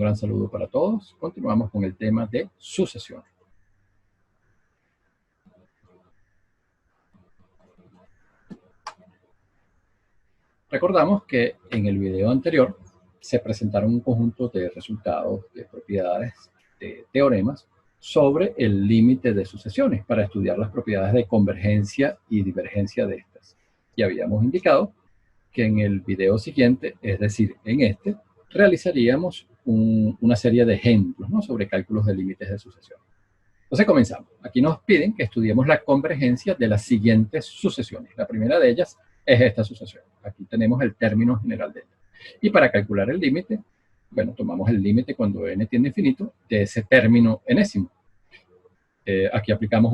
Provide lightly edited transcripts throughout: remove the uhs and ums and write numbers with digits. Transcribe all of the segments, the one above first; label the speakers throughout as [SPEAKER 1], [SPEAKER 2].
[SPEAKER 1] gran saludo para todos. Continuamos con el tema de sucesión. Recordamos que en el video anterior se presentaron un conjunto de resultados, de propiedades, de teoremas sobre el límite de sucesiones para estudiar las propiedades de convergencia y divergencia de estas. Y habíamos indicado que en el video siguiente, es decir, en este, realizaríamos una serie de ejemplos, ¿no?, sobre cálculos de límites de sucesión. Entonces comenzamos. Aquí nos piden que estudiemos la convergencia de las siguientes sucesiones. La primera de ellas es esta sucesión. Aquí tenemos el término general de ella. Y para calcular el límite, bueno, tomamos el límite cuando n tiende a infinito de ese término enésimo. Aquí aplicamos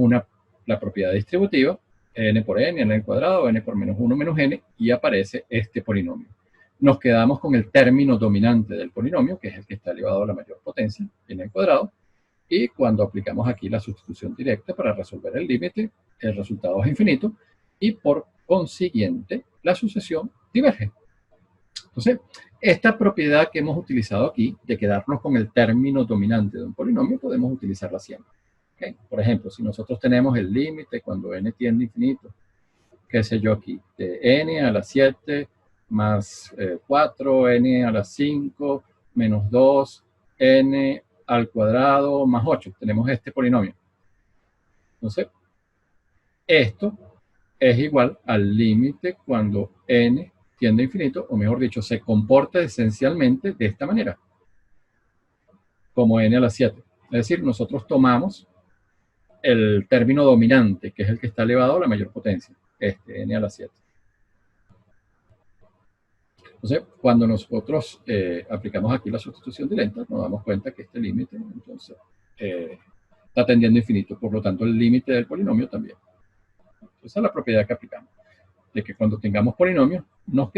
[SPEAKER 1] la propiedad distributiva, n por n al cuadrado, n por menos 1 menos n, y aparece este polinomio. Nos quedamos con el término dominante del polinomio, que es el que está elevado a la mayor potencia, n al cuadrado, y cuando aplicamos aquí la sustitución directa para resolver el límite, el resultado es infinito, y por consiguiente, la sucesión diverge. Entonces, esta propiedad que hemos utilizado aquí, de quedarnos con el término dominante de un polinomio, podemos utilizarla siempre. ¿Okay? Por ejemplo, si nosotros tenemos el límite cuando n tiende a infinito, qué sé yo aquí, de n a la 7 más 4, n a la 5, menos 2, n al cuadrado más 8. Tenemos este polinomio. Entonces, esto es igual al límite cuando n tiende a infinito, o mejor dicho, se comporta esencialmente de esta manera, como n a la 7. Es decir, nosotros tomamos el término dominante, que es el que está elevado a la mayor potencia, este, n a la 7. Entonces, cuando nosotros aplicamos aquí la sustitución directa, nos damos cuenta que este límite, entonces, está tendiendo a infinito. Por lo tanto, el límite del polinomio también. Esa es la propiedad que aplicamos. De que cuando tengamos polinomios, nos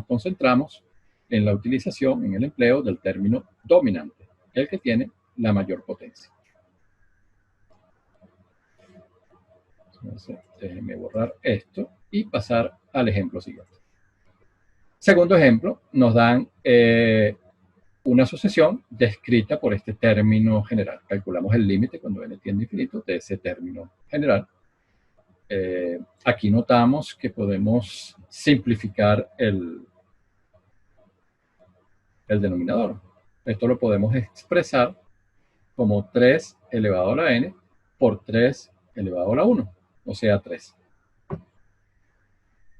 [SPEAKER 1] concentramos en la utilización, en el empleo del término dominante, el que tiene la mayor potencia. Entonces, déjenme borrar esto y pasar al ejemplo siguiente. Segundo ejemplo, nos dan una sucesión descrita por este término general. Calculamos el límite cuando n tiende a infinito de ese término general. Aquí notamos que podemos simplificar el denominador. Esto lo podemos expresar como 3 elevado a la n por 3 elevado a la 1, o sea, 3.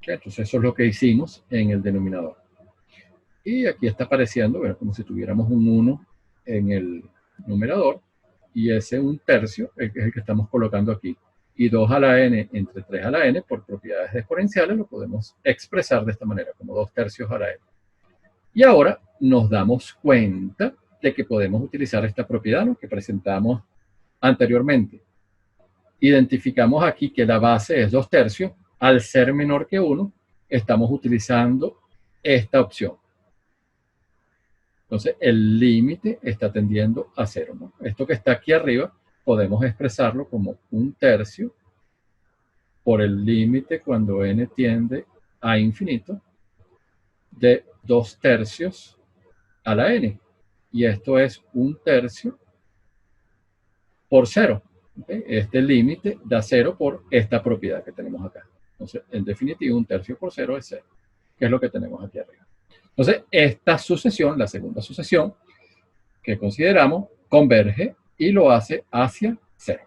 [SPEAKER 1] Entonces eso es lo que hicimos en el denominador. Y aquí está apareciendo, bueno, como si tuviéramos un 1 en el numerador, y ese 1/3 es el que estamos colocando aquí. Y 2 a la n entre 3 a la n, por propiedades exponenciales, lo podemos expresar de esta manera, como 2/3 a la n. Y ahora nos damos cuenta de que podemos utilizar esta propiedad, ¿no?, que presentamos anteriormente. Identificamos aquí que la base es 2/3. Al ser menor que 1, estamos utilizando esta opción. Entonces, el límite está tendiendo a 0, ¿no? Esto que está aquí arriba, podemos expresarlo como 1/3 por el límite cuando n tiende a infinito de 2/3 a la n. Y esto es 1/3 por 0. ¿Okay? Este límite da 0 por esta propiedad que tenemos acá. Entonces, en definitiva, 1/3 por 0 es 0, que es lo que tenemos aquí arriba. Entonces, esta sucesión, la segunda sucesión que consideramos, converge y lo hace hacia 0.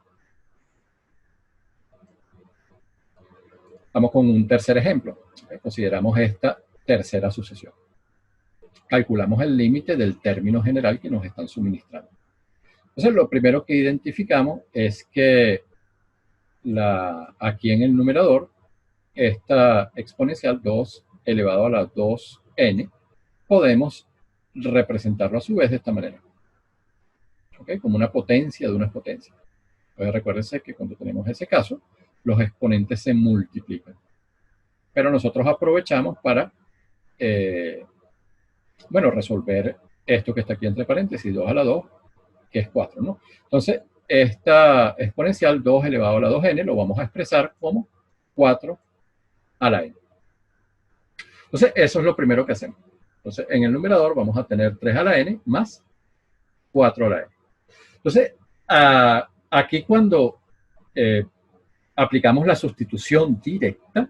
[SPEAKER 1] Vamos con un tercer ejemplo. Consideramos esta tercera sucesión. Calculamos el límite del término general que nos están suministrando. Entonces, lo primero que identificamos es que aquí en el numerador, esta exponencial 2 elevado a la 2n, podemos representarlo a su vez de esta manera. ¿Okay? Como una potencia de unas potencias. Entonces, recuérdense que cuando tenemos ese caso, los exponentes se multiplican. Pero nosotros aprovechamos para, bueno, resolver esto que está aquí entre paréntesis, 2 a la 2, que es 4, ¿no? Entonces, esta exponencial 2 elevado a la 2n lo vamos a expresar como 4 a la n. Entonces, eso es lo primero que hacemos. Entonces, en el numerador vamos a tener 3 a la n más 4 a la n. Entonces, aquí cuando aplicamos la sustitución directa,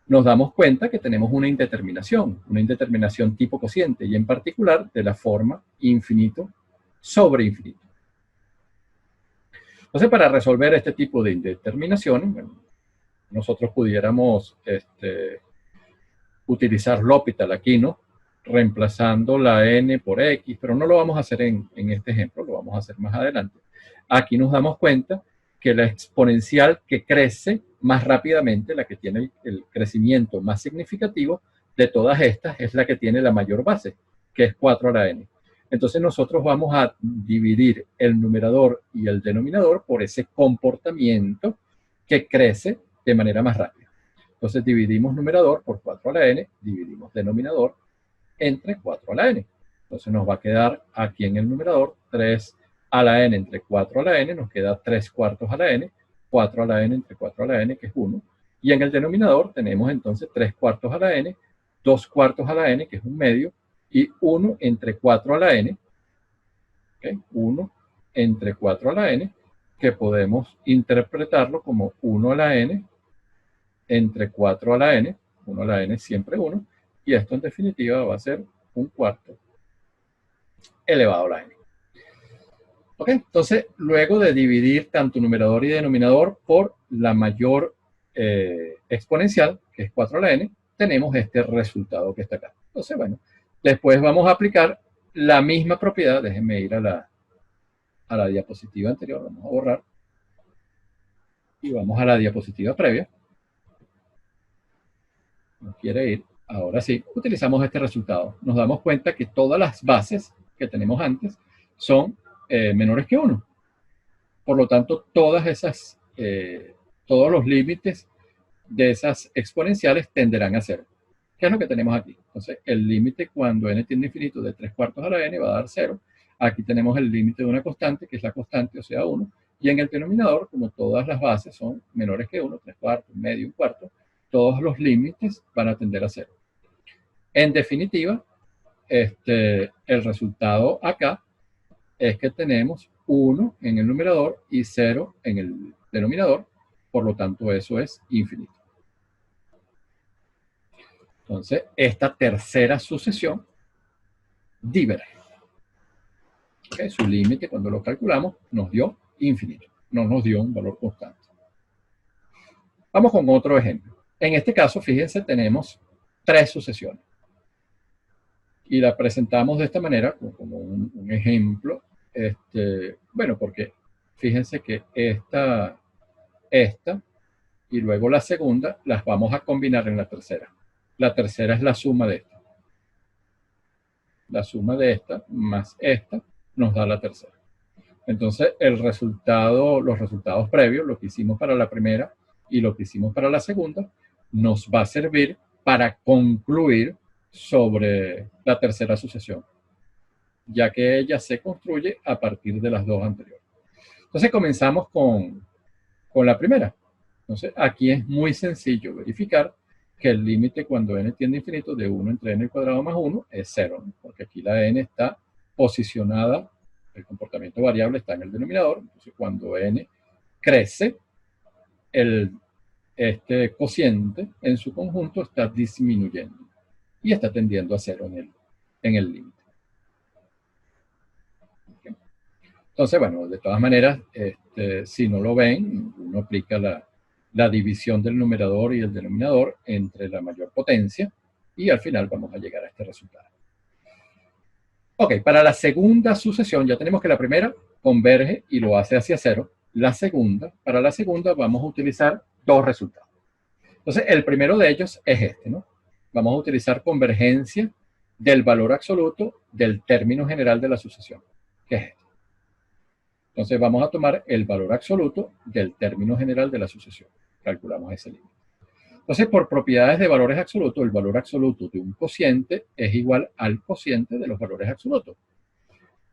[SPEAKER 1] nos damos cuenta que tenemos una indeterminación tipo cociente, y en particular de la forma infinito sobre infinito. Entonces, para resolver este tipo de indeterminaciones, bueno, nosotros pudiéramos utilizar L'Hopital aquí, ¿no? Reemplazando la n por x, pero no lo vamos a hacer en este ejemplo, lo vamos a hacer más adelante. Aquí nos damos cuenta que la exponencial que crece más rápidamente, la que tiene el crecimiento más significativo de todas estas, es la que tiene la mayor base, que es 4 a la n. Entonces nosotros vamos a dividir el numerador y el denominador por ese comportamiento que crece de manera más rápida. Entonces dividimos numerador por 4 a la n, dividimos denominador entre 4 a la n. Entonces nos va a quedar aquí en el numerador 3 a la n entre 4 a la n, nos queda 3 cuartos a la n, 4 a la n entre 4 a la n, que es 1. Y en el denominador tenemos entonces 3 cuartos a la n, 2 cuartos a la n, que es un medio, y 1 entre 4 a la n, ¿okay? 1 entre 4 a la n, que podemos interpretarlo como 1 a la n entre 4 a la n, 1 a la n siempre 1, y esto en definitiva va a ser un cuarto elevado a la n. ¿Ok? Entonces, luego de dividir tanto numerador y denominador por la mayor exponencial, que es 4 a la n, tenemos este resultado que está acá. Entonces, bueno, después vamos a aplicar la misma propiedad. Déjenme ir a la diapositiva anterior, vamos a borrar. Y vamos a la diapositiva previa. No quiere ir. Ahora sí, utilizamos este resultado. Nos damos cuenta que todas las bases que tenemos antes son menores que 1. Por lo tanto, todos los límites de esas exponenciales tenderán a 0. ¿Qué es lo que tenemos aquí? Entonces, el límite cuando n tiende a infinito de 3 cuartos a la n va a dar 0. Aquí tenemos el límite de una constante, que es la constante, o sea, 1. Y en el denominador, como todas las bases son menores que 1, 3 cuartos, medio, un cuarto, todos los límites van a tender a 0. En definitiva, el resultado acá es que tenemos 1 en el numerador y 0 en el denominador, por lo tanto eso es infinito. Entonces, esta tercera sucesión diverge. ¿Okay? Su límite, cuando lo calculamos, nos dio infinito, no nos dio un valor constante. Vamos con otro ejemplo. En este caso, fíjense, tenemos 3 sucesiones. Y la presentamos de esta manera, como un ejemplo. Bueno, porque fíjense que esta y luego la segunda las vamos a combinar en la tercera. La tercera es la suma de esta. La suma de esta más esta nos da la tercera. Entonces, los resultados previos, lo que hicimos para la primera y lo que hicimos para la segunda, nos va a servir para concluir sobre la tercera sucesión, ya que ella se construye a partir de las dos anteriores. Entonces, comenzamos con la primera. Entonces, aquí es muy sencillo verificar que el límite cuando n tiende a infinito de 1 entre n al cuadrado más 1 es 0, ¿no? Porque aquí la n está posicionada, el comportamiento variable está en el denominador. Entonces, cuando n crece, este cociente en su conjunto está disminuyendo y está tendiendo a 0 en el límite. ¿Okay? Entonces, bueno, de todas maneras, si no lo ven, uno aplica la división del numerador y el denominador entre la mayor potencia y al final vamos a llegar a este resultado. Ok, para la segunda sucesión ya tenemos que la primera converge y lo hace hacia 0. Para la segunda vamos a utilizar dos resultados. Entonces, el primero de ellos es este, ¿no? Vamos a utilizar convergencia del valor absoluto del término general de la sucesión, que es este. Entonces, vamos a tomar el valor absoluto del término general de la sucesión. Calculamos ese límite. Entonces, por propiedades de valores absolutos, el valor absoluto de un cociente es igual al cociente de los valores absolutos.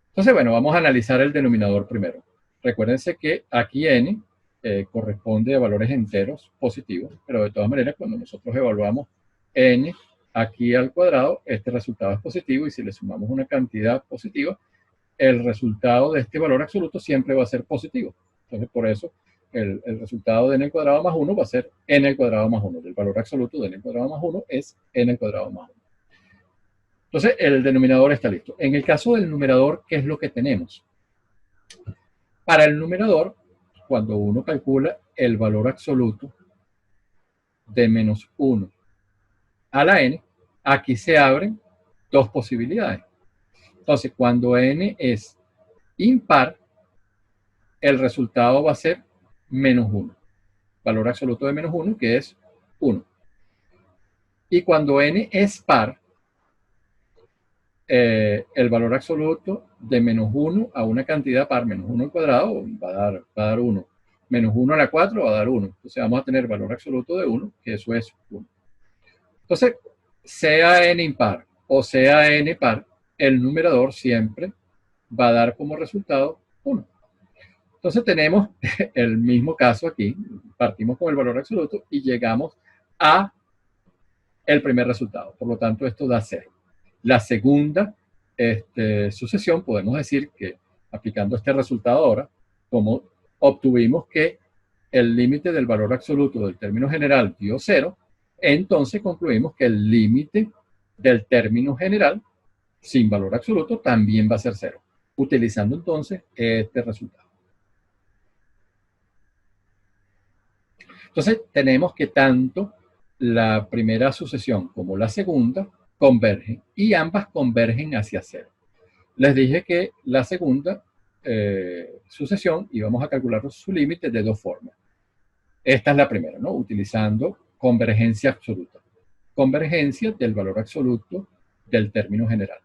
[SPEAKER 1] Entonces, bueno, vamos a analizar el denominador primero. Recuérdense que aquí n corresponde a valores enteros positivos, pero de todas maneras, cuando nosotros evaluamos n aquí al cuadrado, este resultado es positivo y si le sumamos una cantidad positiva, el resultado de este valor absoluto siempre va a ser positivo. Entonces, por eso, el resultado de n al cuadrado más 1 va a ser n al cuadrado más 1. El valor absoluto de n al cuadrado más 1 es n al cuadrado más 1. Entonces, el denominador está listo. En el caso del numerador, ¿qué es lo que tenemos? Para el numerador, cuando uno calcula el valor absoluto de menos 1 a la n, aquí se abren dos posibilidades. Entonces, cuando n es impar, el resultado va a ser menos 1. Valor absoluto de menos 1, que es 1. Y cuando n es par, el valor absoluto de menos 1 a una cantidad par, menos 1 al cuadrado, va a dar 1. Menos 1 a la 4 va a dar 1. Entonces vamos a tener valor absoluto de 1, que eso es 1. Entonces, sea n impar o sea n par, el numerador siempre va a dar como resultado 1. Entonces tenemos el mismo caso aquí. Partimos con el valor absoluto y llegamos a el primer resultado. Por lo tanto, esto da 0. La segunda sucesión, podemos decir que aplicando este resultado ahora, como obtuvimos que el límite del valor absoluto del término general dio 0, entonces concluimos que el límite del término general sin valor absoluto también va a ser 0, utilizando entonces este resultado. Entonces tenemos que tanto la primera sucesión como la segunda convergen y ambas convergen hacia 0. Les dije que la segunda sucesión íbamos a calcular su límite de dos formas. Esta es la primera, ¿no? Utilizando convergencia absoluta. Convergencia del valor absoluto del término general.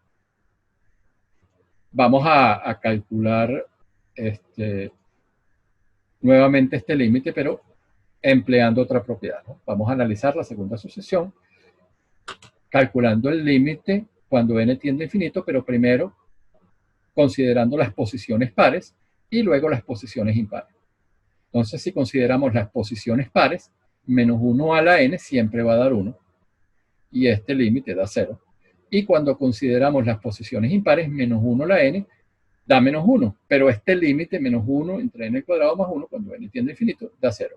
[SPEAKER 1] Vamos a calcular nuevamente este límite, pero empleando otra propiedad, ¿no? Vamos a analizar la segunda sucesión calculando el límite cuando n tiende a infinito, pero primero considerando las posiciones pares y luego las posiciones impares. Entonces, si consideramos las posiciones pares, menos 1 a la n siempre va a dar 1, y este límite da 0. Y cuando consideramos las posiciones impares, menos 1 a la n da menos 1, pero este límite, menos 1 entre n al cuadrado más 1, cuando n tiende a infinito, da 0.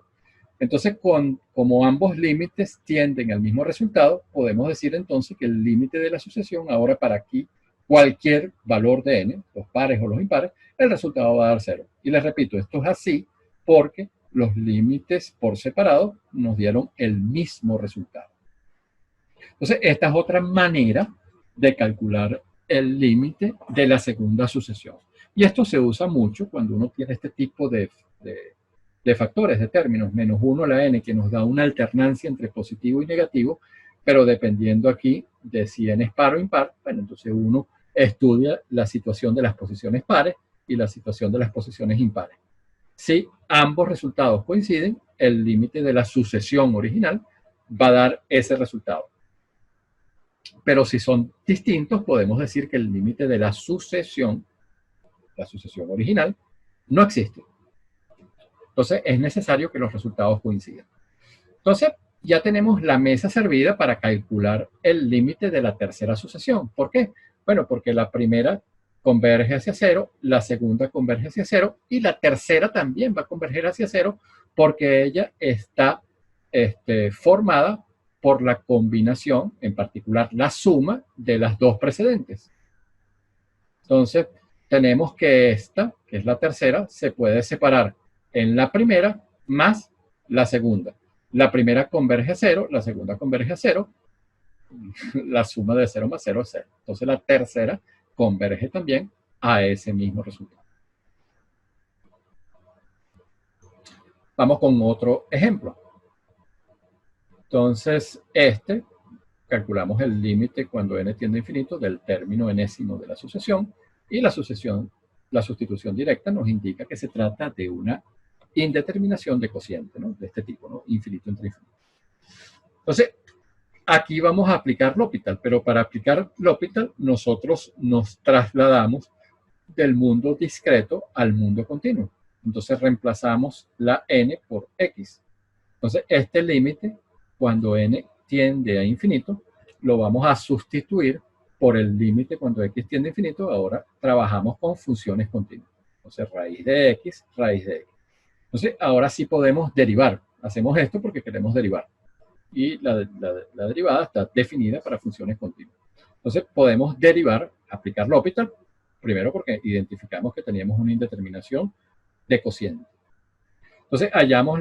[SPEAKER 1] Entonces, como ambos límites tienden al mismo resultado, podemos decir entonces que el límite de la sucesión, ahora para aquí, cualquier valor de n, los pares o los impares, el resultado va a dar 0. Y les repito, esto es así porque los límites por separado nos dieron el mismo resultado. Entonces, esta es otra manera de calcular el límite de la segunda sucesión. Y esto se usa mucho cuando uno tiene este tipo de factores, de términos, menos 1 a la n, que nos da una alternancia entre positivo y negativo, pero dependiendo aquí de si n es par o impar, bueno, entonces uno estudia la situación de las posiciones pares y la situación de las posiciones impares. Si ambos resultados coinciden, el límite de la sucesión original va a dar ese resultado. Pero si son distintos, podemos decir que el límite de la sucesión original, no existe. Entonces, es necesario que los resultados coincidan. Entonces, ya tenemos la mesa servida para calcular el límite de la tercera sucesión. ¿Por qué? Bueno, porque la primera converge hacia 0, la segunda converge hacia 0 y la tercera también va a converger hacia 0 porque ella está formada por la combinación, en particular la suma de las dos precedentes. Entonces, tenemos que esta, que es la tercera, se puede separar en la primera más la segunda. La primera converge a 0, la segunda converge a 0, la suma de 0 más 0 es 0. Entonces la tercera converge también a ese mismo resultado. Vamos con otro ejemplo. Entonces, calculamos el límite cuando n tiende a infinito del término enésimo de la sucesión, y la sustitución directa nos indica que se trata de una indeterminación de cociente, ¿no? De este tipo, ¿no? Infinito entre infinito. Entonces, aquí vamos a aplicar L'Hopital, pero para aplicar L'Hopital nosotros nos trasladamos del mundo discreto al mundo continuo. Entonces reemplazamos la n por x. Entonces, este límite, cuando n tiende a infinito, lo vamos a sustituir por el límite cuando x tiende a infinito, ahora trabajamos con funciones continuas. Entonces, raíz de x, raíz de x. Entonces, ahora sí podemos derivar. Hacemos esto porque queremos derivar. Y la derivada está definida para funciones continuas. Entonces, podemos derivar, aplicar L'Hopital, primero porque identificamos que teníamos una indeterminación de cociente. Entonces, hallamos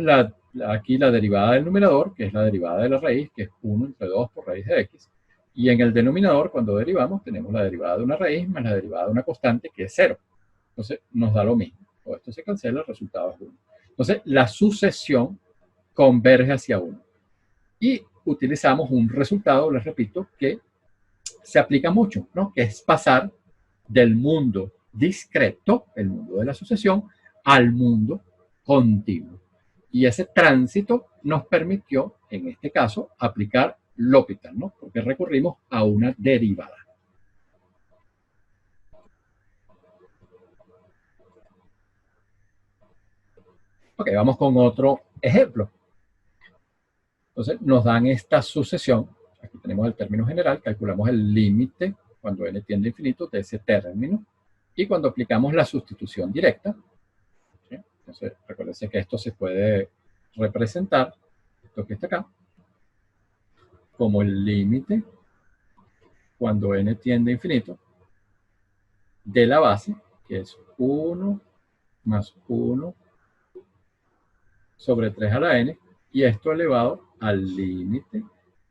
[SPEAKER 1] aquí la derivada del numerador, que es la derivada de la raíz, que es 1 entre 2 por raíz de x. Y en el denominador, cuando derivamos, tenemos la derivada de una raíz más la derivada de una constante, que es 0. Entonces, nos da lo mismo. Todo esto se cancela, el resultado es 1. Entonces, la sucesión converge hacia 1. Y utilizamos un resultado, les repito, que se aplica mucho, ¿no? Que es pasar del mundo discreto, el mundo de la sucesión, al mundo continuo. Y ese tránsito nos permitió, en este caso, aplicar L'Hopital, ¿no? Porque recurrimos a una derivada. Ok, vamos con otro ejemplo. Entonces, nos dan esta sucesión. Aquí tenemos el término general, calculamos el límite cuando n tiende a infinito de ese término. Y cuando aplicamos la sustitución directa, ¿sí? Entonces, recuérdense que esto se puede representar, esto que está acá, como el límite cuando n tiende a infinito de la base, que es 1 más 1 sobre 3 a la n, y esto elevado al límite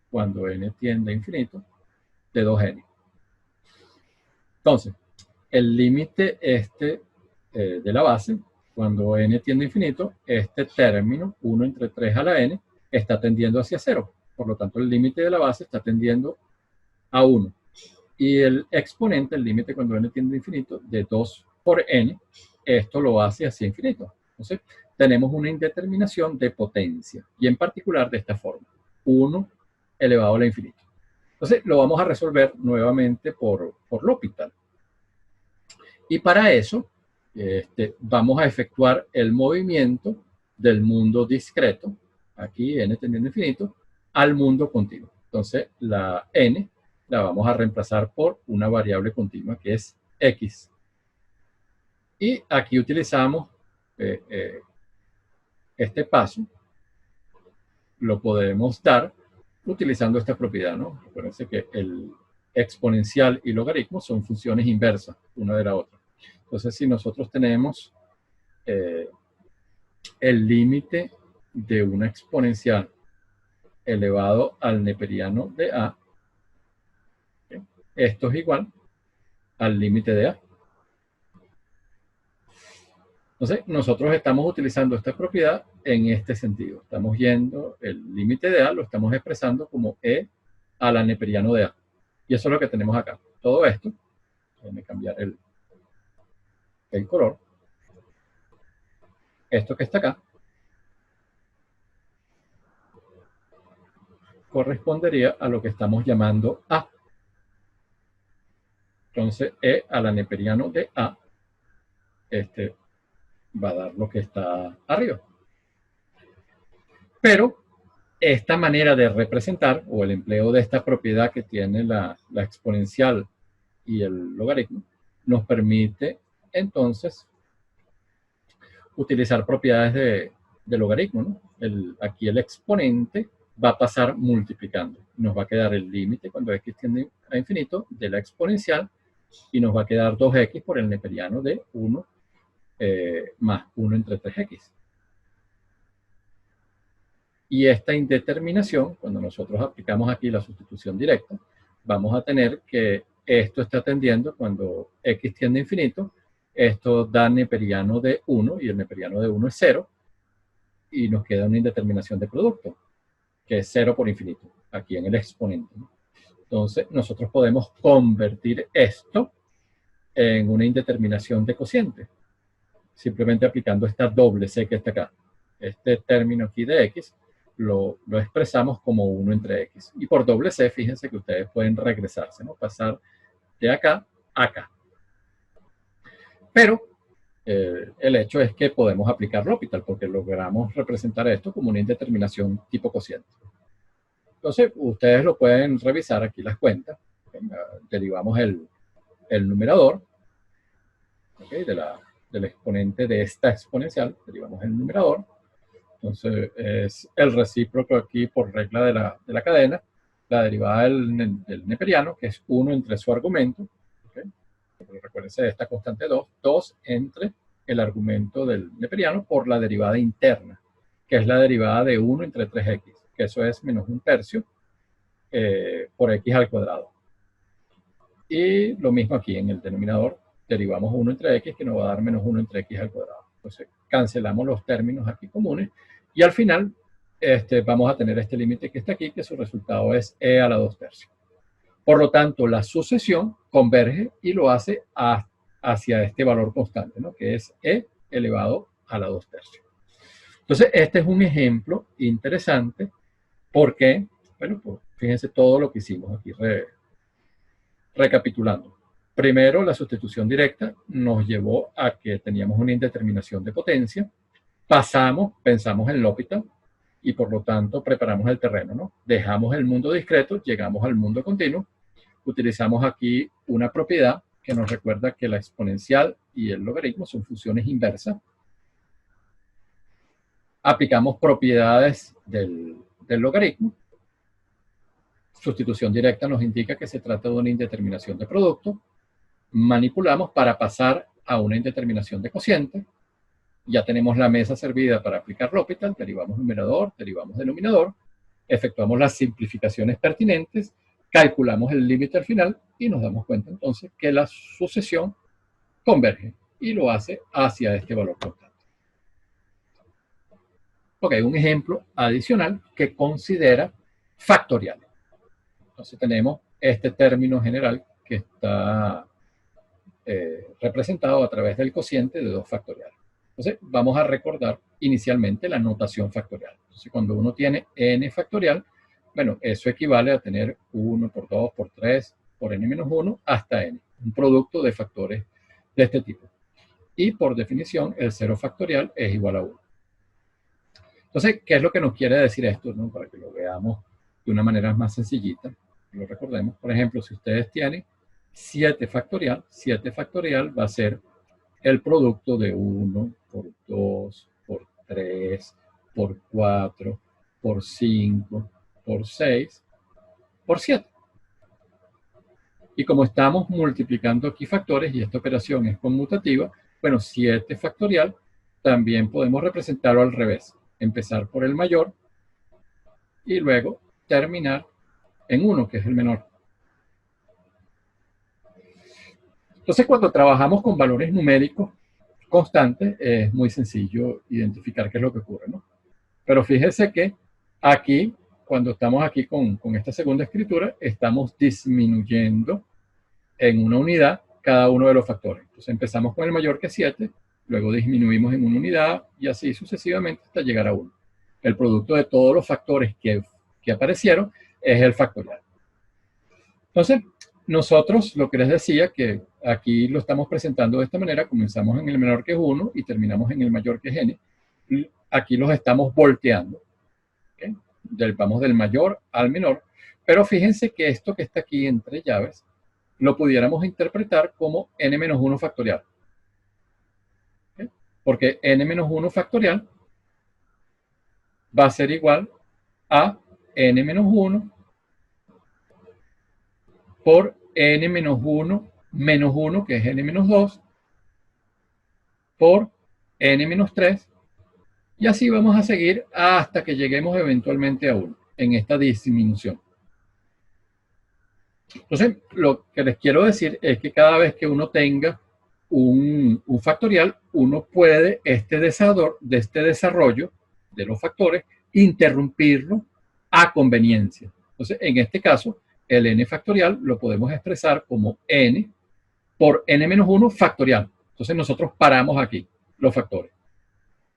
[SPEAKER 1] cuando n tiende a infinito de 2n. Entonces, el límite de la base, cuando n tiende a infinito, este término, 1 entre 3 a la n, está tendiendo hacia 0. Por lo tanto, el límite de la base está tendiendo a 1. Y el exponente, el límite cuando n tiende a infinito, de 2 por n, esto lo hace hacia infinito. Entonces, tenemos una indeterminación de potencia, y en particular de esta forma, 1 elevado a la infinito. Entonces, lo vamos a resolver nuevamente por L'Hopital. Y para eso, vamos a efectuar el movimiento del mundo discreto, aquí n tendiendo a infinito, al mundo continuo. Entonces, la n la vamos a reemplazar por una variable continua que es x. Y aquí utilizamos este paso, lo podemos dar utilizando esta propiedad, ¿no? Recuerden que el exponencial y logaritmo son funciones inversas una de la otra. Entonces, si nosotros tenemos el límite de una exponencial elevado al neperiano de a, ¿okay? Esto es igual al límite de a. Entonces, nosotros estamos utilizando esta propiedad en este sentido. Estamos yendo, el límite de a lo estamos expresando como e a la neperiano de a. Y eso es lo que tenemos acá. Todo esto, déjenme cambiar el color. Esto que está acá correspondería a lo que estamos llamando a. Entonces, e a la neperiano de a, va a dar lo que está arriba. Pero esta manera de representar, o el empleo de esta propiedad que tiene la exponencial y el logaritmo, nos permite entonces utilizar propiedades de logaritmo, ¿no? Aquí el exponente va a pasar multiplicando. Nos va a quedar el límite cuando x tiende a infinito de la exponencial, y nos va a quedar 2x por el neperiano de 1 más 1 entre 3x. Y esta indeterminación, cuando nosotros aplicamos aquí la sustitución directa, vamos a tener que esto está tendiendo, cuando x tiende a infinito, esto da neperiano de 1, y el neperiano de 1 es 0, y nos queda una indeterminación de producto, que es 0 por infinito, aquí en el exponente, ¿no? Entonces, nosotros podemos convertir esto en una indeterminación de cociente, simplemente aplicando esta doble c que está acá. Este término aquí de x lo expresamos como 1 entre x. Y por doble c, fíjense que ustedes pueden regresarse, ¿no? Pasar de acá a acá. Pero el hecho es que podemos aplicar L'Hopital, porque logramos representar esto como una indeterminación tipo cociente. Entonces, ustedes lo pueden revisar aquí las cuentas. Derivamos el numerador, ¿okay? Del exponente de esta exponencial, derivamos el numerador. Entonces es el recíproco aquí por regla de la cadena, la derivada del neperiano, que es 1 entre su argumento. ¿Okay? Recuérdense de esta constante 2, 2 entre el argumento del neperiano por la derivada interna, que es la derivada de 1 entre 3x, que eso es menos 1/3 por x al cuadrado. Y lo mismo aquí en el denominador, derivamos 1 entre x, que nos va a dar menos 1 entre x al cuadrado. Entonces cancelamos los términos aquí comunes y al final vamos a tener este límite que está aquí, que su resultado es e a la 2/3. Por lo tanto, la sucesión converge y lo hace hacia este valor constante, ¿no? Que es e elevado a la 2/3. Entonces, este es un ejemplo interesante porque, bueno, pues, fíjense todo lo que hicimos aquí recapitulando. Primero, la sustitución directa nos llevó a que teníamos una indeterminación de potencia. Pensamos en L'Hopital y por lo tanto preparamos el terreno, ¿no? Dejamos el mundo discreto, llegamos al mundo continuo. Utilizamos aquí una propiedad que nos recuerda que la exponencial y el logaritmo son funciones inversas. Aplicamos propiedades del logaritmo. Sustitución directa nos indica que se trata de una indeterminación de producto. Manipulamos para pasar a una indeterminación de cociente. Ya tenemos la mesa servida para aplicar L'Hopital, derivamos numerador, derivamos denominador, efectuamos las simplificaciones pertinentes, calculamos el límite al final y nos damos cuenta entonces que la sucesión converge y lo hace hacia este valor constante. Ok, un ejemplo adicional que considera factoriales. Entonces tenemos este término general que está representado a través del cociente de 2 factoriales. Entonces vamos a recordar inicialmente la notación factorial. Entonces cuando uno tiene n factorial, bueno, eso equivale a tener 1 por 2 por 3 por n-1 hasta n. Un producto de factores de este tipo. Y por definición, el 0 factorial es igual a 1. Entonces, ¿qué es lo que nos quiere decir esto? ¿No? Para que lo veamos de una manera más sencillita, lo recordemos. Por ejemplo, si ustedes tienen 7 factorial va a ser el producto de 1 por 2 por 3 por 4 por 5 por 6 por 7. Y como estamos multiplicando aquí factores y esta operación es conmutativa, bueno, 7 factorial también podemos representarlo al revés. Empezar por el mayor y luego terminar en 1, que es el menor. Entonces, cuando trabajamos con valores numéricos constantes, es muy sencillo identificar qué es lo que ocurre, ¿no? Pero fíjense que aquí, cuando estamos aquí con esta segunda escritura, estamos disminuyendo en una unidad cada uno de los factores. Entonces empezamos con el mayor que es 7, luego disminuimos en una unidad y así sucesivamente hasta llegar a 1. El producto de todos los factores que aparecieron es el factorial. Entonces, nosotros, lo que les decía, que aquí lo estamos presentando de esta manera, comenzamos en el menor que es 1 y terminamos en el mayor que es n. Y aquí los estamos volteando. ¿Okay? Vamos del mayor al menor. Pero fíjense que esto que está aquí entre llaves, lo pudiéramos interpretar como n-1 factorial. ¿Okay? Porque n-1 factorial va a ser igual a n-1 por n-1 menos 1, que es n-2, por n-3, y así vamos a seguir hasta que lleguemos eventualmente a 1, en esta disminución. Entonces, lo que les quiero decir es que cada vez que uno tenga un factorial, uno puede este desarrollo de los factores, interrumpirlo a conveniencia. Entonces, en este caso, el n factorial lo podemos expresar como n por n-1 factorial. Entonces, nosotros paramos aquí los factores.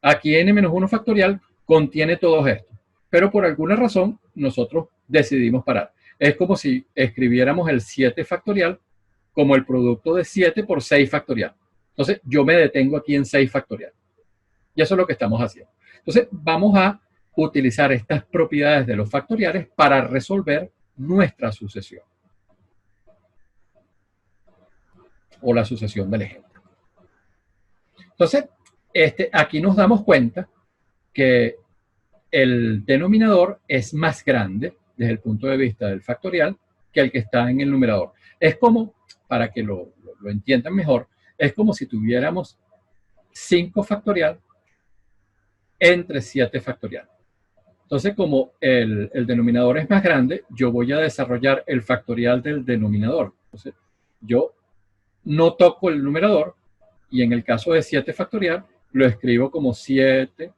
[SPEAKER 1] Aquí n-1 factorial contiene todos estos, pero por alguna razón nosotros decidimos parar. Es como si escribiéramos el 7 factorial como el producto de 7 por 6 factorial. Entonces, yo me detengo aquí en 6 factorial. Y eso es lo que estamos haciendo. Entonces, vamos a utilizar estas propiedades de los factoriales para resolver nuestra sucesión. o la sucesión del ejemplo. Entonces, aquí nos damos cuenta que el denominador es más grande desde el punto de vista del factorial que el que está en el numerador. Es como, para que lo entiendan mejor, es como si tuviéramos 5 factorial entre 7 factorial. Entonces, como el denominador es más grande, yo voy a desarrollar el factorial del denominador. Entonces, yo no toco el numerador y en el caso de 7 factorial, lo escribo como 7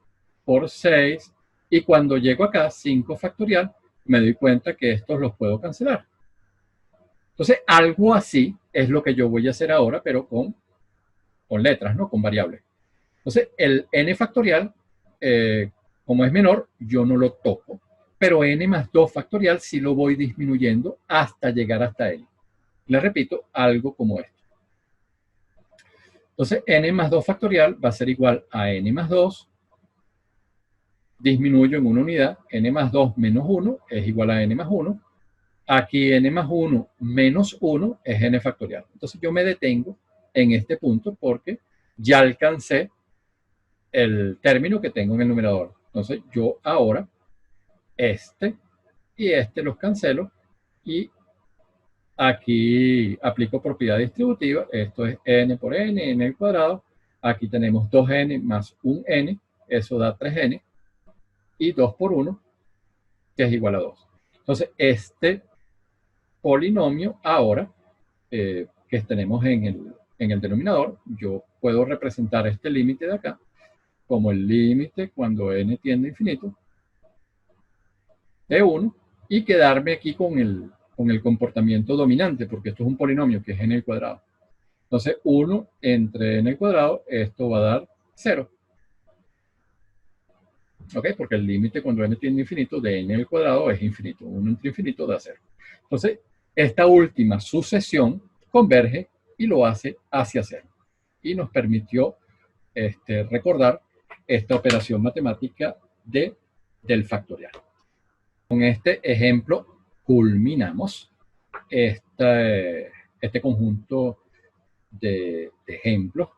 [SPEAKER 1] por 6 y cuando llego acá, 5 factorial, me doy cuenta que estos los puedo cancelar. Entonces, algo así es lo que yo voy a hacer ahora, pero con letras, ¿no? Con variables. Entonces, el n factorial, como es menor, yo no lo toco, pero n más 2 factorial sí lo voy disminuyendo hasta llegar hasta n. Les repito, algo como esto. Entonces, n más 2 factorial va a ser igual a n más 2, disminuyo en una unidad, n más 2 menos 1 es igual a n más 1, aquí n más 1 menos 1 es n factorial. Entonces, yo me detengo en este punto porque ya alcancé el término que tengo en el numerador. Entonces, yo ahora y los cancelo y aquí aplico propiedad distributiva. Esto es n por n al cuadrado. Aquí tenemos 2n más 1n, eso da 3n. Y 2 por 1, que es igual a 2. Entonces, este polinomio ahora, que tenemos en el denominador, yo puedo representar este límite de acá como el límite cuando n tiende a infinito de 1 y quedarme aquí con el comportamiento dominante, porque esto es un polinomio que es n al cuadrado. Entonces, 1 entre n al cuadrado, esto va a dar 0. ¿Ok? Porque el límite cuando n tiende a infinito de n al cuadrado es infinito. 1 entre infinito da 0. Entonces, esta última sucesión converge y lo hace hacia 0. Y nos permitió recordar esta operación matemática del factorial. Con este ejemplo culminamos este conjunto de ejemplos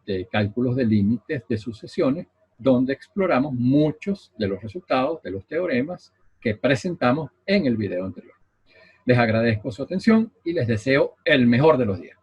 [SPEAKER 1] de cálculos de límites de sucesiones, donde exploramos muchos de los resultados de los teoremas que presentamos en el video anterior. Les agradezco su atención y les deseo el mejor de los días.